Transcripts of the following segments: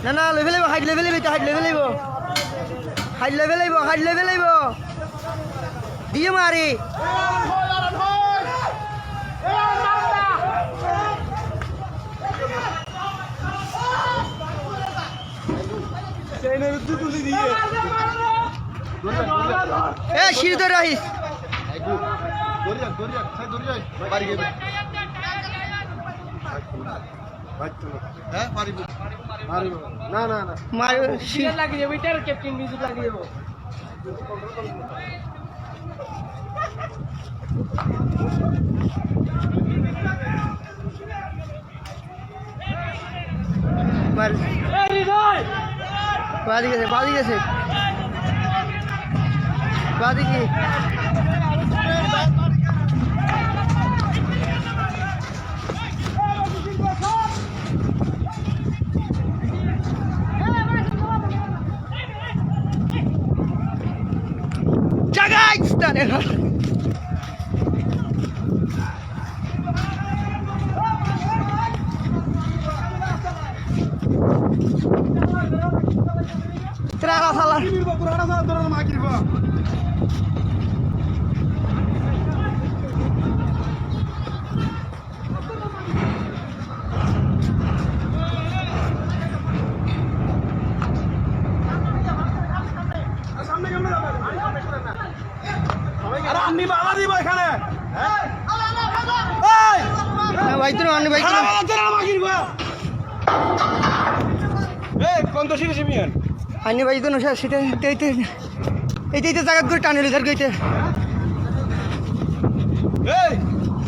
না না লেভেল আইব হাইট লেভেল আইব হাইট লেভেল আইব হাইট লেভেল আইব হাইট লেভেল আইব দিয়ে মারি এ সিঁড়ি ধরে আহিস না না না লাগিয়ে যাবো এটার ক্যাপ্টেন মিউজিক লাগিয়ে যাবো বাদি গেছে বাদি গেছে বাদি কি Terang salah. Ani bayi itu nusa situ itu jagat gue tanah liar gue itu.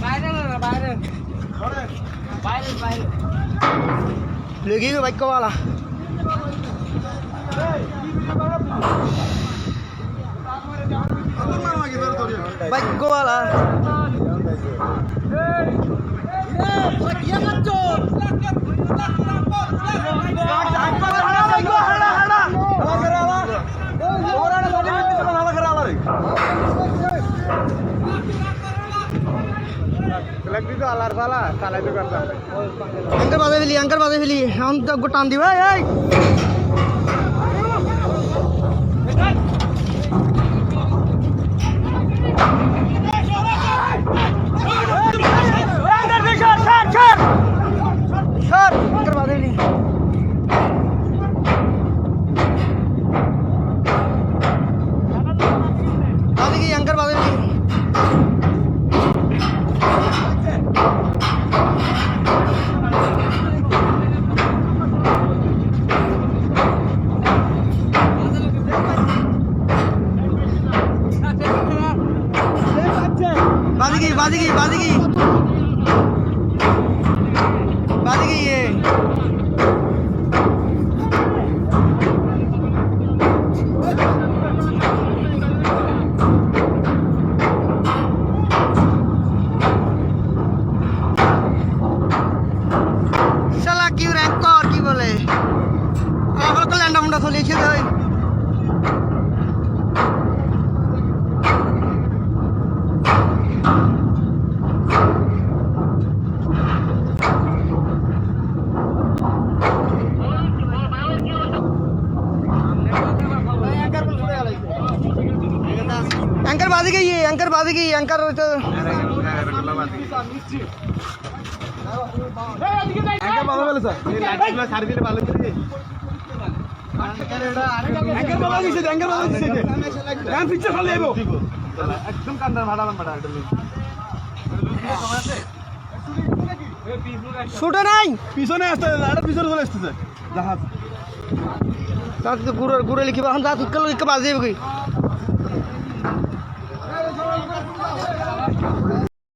Bayar. Lagi gue baik kau lah. Baik kau lah. Angker baze fili, हम तो गुटान दी भाई। Sir, angker baze fili। बाजे की angker baze fili। बाजी ये साला क्यों rank और की बोले आप लोग लैंडा मुंडा थोड़ी छे भाई एंकर बाजी गई है एंकर बाजी गई एंकर तो एंकर बाजी वाले सर ये लाइट सारी दिन वाले थे एंकर बाजी से हम पीछे चले आइबो एकदम कांदर भाड़ा भाड़ा শুটে নাই পিছনে আসছে আরে পিছনে চলে আসছে জাহাজ তাতে গুড়ে গুড়ে লিখিবা এখন যা তুই বাজে কই